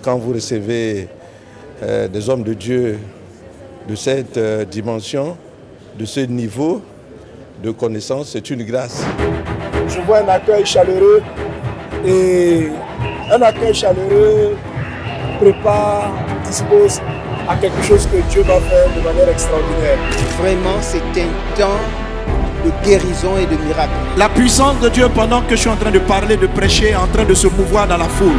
Quand vous recevez des hommes de Dieu de cette dimension, de ce niveau de connaissance, c'est une grâce. Je vois un accueil chaleureux et un accueil chaleureux prépare, dispose à quelque chose que Dieu va faire de manière extraordinaire. Vraiment, c'est un temps de guérison et de miracle. La puissance de Dieu, pendant que je suis en train de parler, de prêcher, est en train de se mouvoir dans la foule.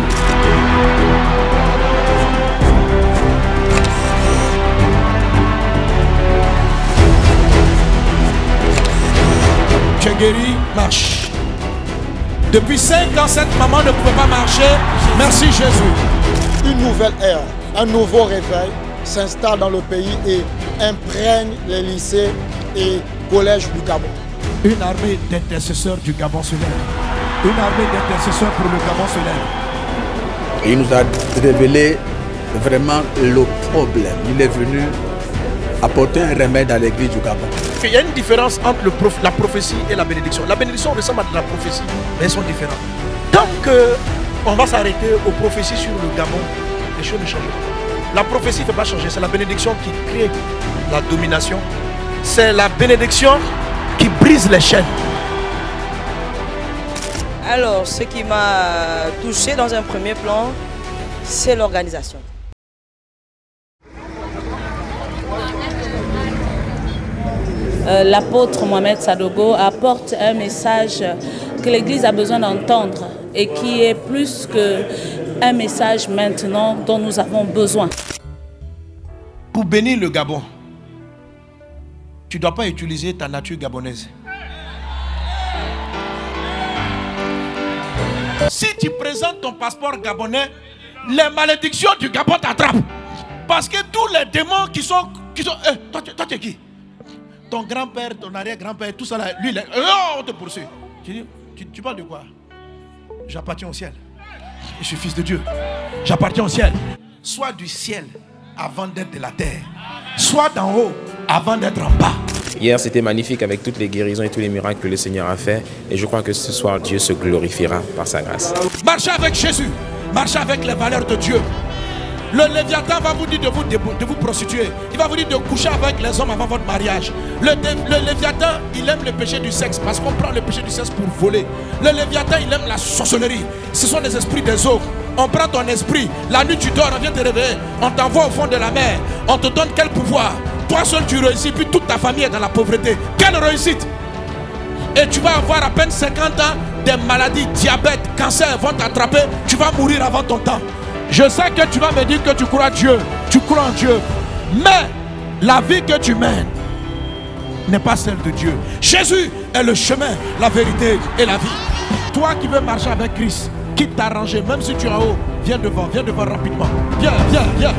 Tu es guéri, marche. Depuis 5 ans, cette maman ne pouvait pas marcher. Merci Jésus. Une nouvelle ère, un nouveau réveil s'installe dans le pays et imprègne les lycées et collèges du Gabon. Une armée d'intercesseurs du Gabon se lève. Une armée d'intercesseurs pour le Gabon se lève. Il nous a révélé vraiment le problème. Il est venu apporter un remède à l'église du Gabon. Il y a une différence entre la prophétie et la bénédiction. La bénédiction ressemble à de la prophétie, mais elles sont différentes. Tant qu'on va s'arrêter aux prophéties sur le Gabon, les choses ne changent pas. La prophétie ne fait pas changer, c'est la bénédiction qui crée la domination. C'est la bénédiction qui brise les chaînes. Alors, ce qui m'a touché dans un premier plan, c'est l'organisation. L'apôtre Mohamed Sadogo apporte un message que l'Église a besoin d'entendre et qui est plus qu'un message maintenant dont nous avons besoin. Pour bénir le Gabon, tu ne dois pas utiliser ta nature gabonaise. Si tu présentes ton passeport gabonais, les malédictions du Gabon t'attrapent. Parce que tous les démons qui sont toi tu es qui? Ton grand-père, ton arrière-grand-père, tout ça là, lui, on te poursuit. Tu parles de quoi? J'appartiens au ciel. Je suis fils de Dieu. J'appartiens au ciel. Sois du ciel avant d'être de la terre. Sois d'en haut avant d'être en bas. Hier, c'était magnifique avec toutes les guérisons et tous les miracles que le Seigneur a fait. Et je crois que ce soir, Dieu se glorifiera par sa grâce. Marchez avec Jésus. Marchez avec les valeurs de Dieu. Le Léviathan va vous dire de vous prostituer. Il va vous dire de coucher avec les hommes avant votre mariage. Le Léviathan, il aime le péché du sexe parce qu'on prend le péché du sexe pour voler. Le Léviathan, il aime la sorcellerie. Ce sont les esprits des eaux. On prend ton esprit. La nuit, tu dors, on vient te réveiller. On t'envoie au fond de la mer. On te donne quel pouvoir? Toi seul, tu réussis, puis toute ta famille est dans la pauvreté. Quelle réussite! Et tu vas avoir à peine 50 ans, des maladies, diabète, cancer vont t'attraper. Tu vas mourir avant ton temps. Je sais que tu vas me dire que tu crois Dieu, tu crois en Dieu, mais la vie que tu mènes n'est pas celle de Dieu. Jésus est le chemin, la vérité et la vie. Toi qui veux marcher avec Christ, quitte t'arranger, même si tu es en haut, viens devant rapidement. Viens, viens, viens.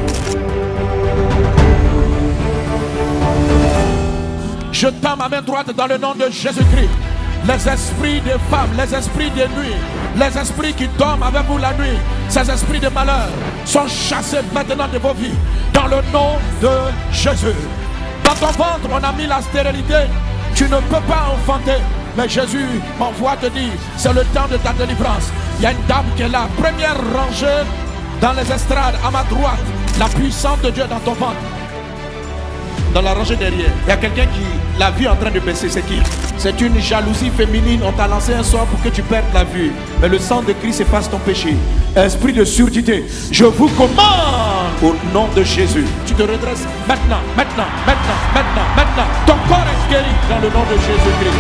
Je tends ma main droite dans le nom de Jésus-Christ. Les esprits des femmes, les esprits des nuits, les esprits qui dorment avec vous la nuit, ces esprits de malheur sont chassés maintenant de vos vies. Dans le nom de Jésus. Dans ton ventre, on a mis la stérilité. Tu ne peux pas enfanter. Mais Jésus m'envoie te dire, c'est le temps de ta délivrance. Il y a une dame qui est là, première rangée dans les estrades, à ma droite. La puissance de Dieu dans ton ventre. Dans la rangée derrière, il y a quelqu'un qui la vue en train de baisser. C'est qui? C'est une jalousie féminine. On t'a lancé un sort pour que tu perdes la vue. Mais le sang de Christ efface ton péché. Esprit de surdité, je vous commande au nom de Jésus. Tu te redresses maintenant, maintenant, maintenant, maintenant, maintenant. Ton corps est guéri dans le nom de Jésus-Christ.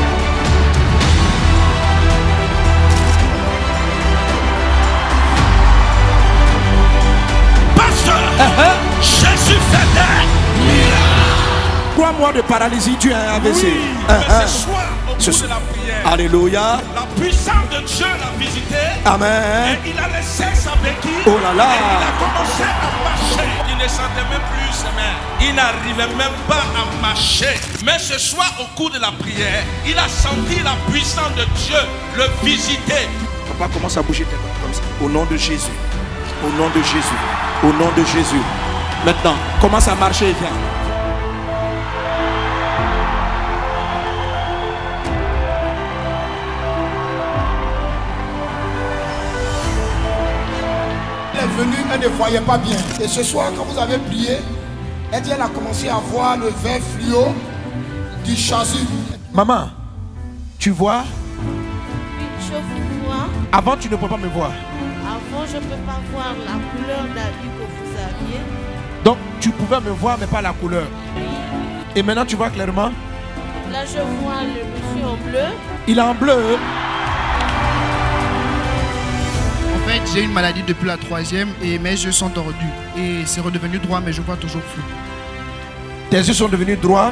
Pasteur, Jésus fait des miracles. 3 mois de paralysie, tu as un AVC. Oui, mais ce soir, au bout de la prière, alléluia, la puissance de Dieu l'a visité. Amen. Et il a laissé sa béquille. Oh là là. Et il a commencé à marcher. Il ne sentait même plus ses mains. Il n'arrivait même pas à marcher. Mais ce soir, au cours de la prière, il a senti la puissance de Dieu le visiter. Papa commence à bouger tes mains comme ça. Au nom de Jésus. Au nom de Jésus. Au nom de Jésus. Maintenant, commence à marcher et viens. venue, elle ne voyait pas bien. Et ce soir, quand vous avez prié, elle dit, elle a commencé à voir le vert fluo du chasuble. Maman, tu vois? Je vous vois. Avant, tu ne peux pas me voir. Avant, je ne peux pas voir la couleur d'habit que vous aviez. Donc, tu pouvais me voir, mais pas la couleur. Et maintenant, tu vois clairement? Là, je vois le monsieur en bleu. Il est en bleu. En fait, j'ai une maladie depuis la 3e et mes yeux sont tordus. Et c'est redevenu droit, mais je vois toujours flou. Tes yeux sont devenus droits?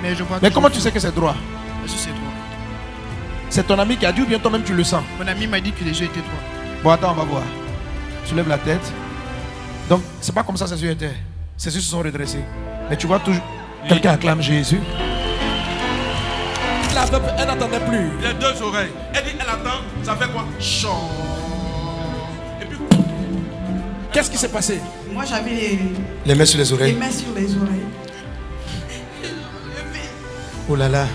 Mais je vois. Mais comment tu sais que c'est droit? Parce que c'est droit. C'est ton ami qui a dit ou bien toi-même tu le sens? Mon ami m'a dit que les yeux étaient droits. Bon, attends, on va voir. Soulève la tête. Donc, c'est pas comme ça ses yeux étaient. Ses yeux se sont redressés. Mais tu vois toujours. Quelqu'un acclame Jésus. Elle n'entendait plus. Les deux oreilles. Elle dit, elle attend. Ça fait quoi? Chant. Et puis. Qu'est-ce qui s'est passé? Moi, j'avais les mains sur les oreilles. Les mains sur les oreilles. Oh là là.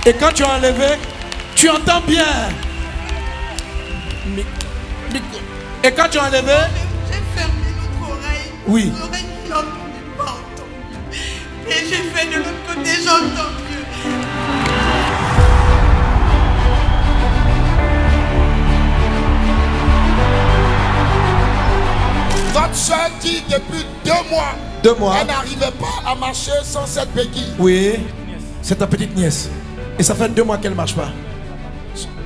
Et quand tu as enlevé, tu entends bien. Et quand tu as enlevé, j'ai fermé l'autre oreille. Oui. L'oreille qui n'entendait pas entendu. Et j'ai fait de l'autre côté, j'entends mieux. Votre soeur dit depuis 2 mois. 2 mois. Elle n'arrivait pas à marcher sans cette béquille. Oui. C'est ta petite nièce. Et ça fait 2 mois qu'elle ne marche pas.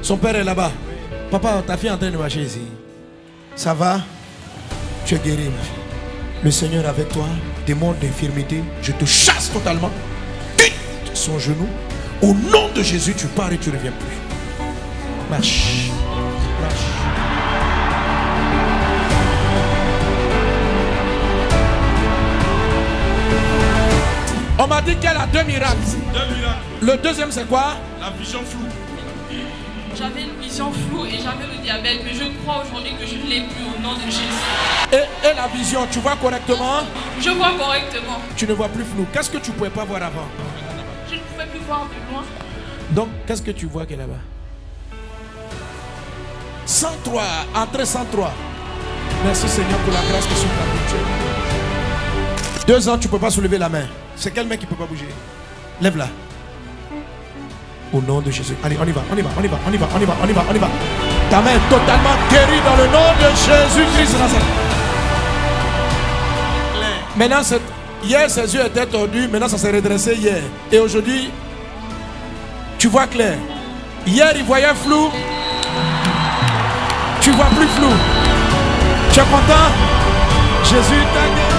Son père est là-bas. Papa, ta fille est en train de marcher ici. Ça va? Tu es guéri, ma fille. Le Seigneur est avec toi. Démon d'infirmité, je te chasse totalement. Quitte son genou. Au nom de Jésus, tu pars et tu ne reviens plus. Marche. Marche. On m'a dit qu'elle a 2 miracles. 2 miracles. Le deuxième, c'est quoi? La vision floue. J'avais une vision floue et j'avais le diabète, mais je crois aujourd'hui que je ne l'ai plus au nom de Jésus. Et la vision, tu vois correctement? Je vois correctement. Tu ne vois plus flou. Qu'est-ce que tu ne pouvais pas voir avant? Je ne pouvais plus voir de loin. Donc, qu'est-ce que tu vois qui est là-bas? 103, entrée 103. Merci Seigneur pour la grâce que tu as. 2 ans, tu ne peux pas soulever la main. C'est quel mec qui ne peut pas bouger? Lève-la. Au nom de Jésus. Allez, on y va, on y va, on y va, on y va, on y va, on y va, on y va. Ta main est totalement guérie dans le nom de Jésus-Christ. Maintenant, hier, ses yeux étaient tordus. Maintenant, ça s'est redressé hier. Et aujourd'hui, tu vois clair. Hier, il voyait flou. Tu vois plus flou. Tu es content? Jésus t'a guéri.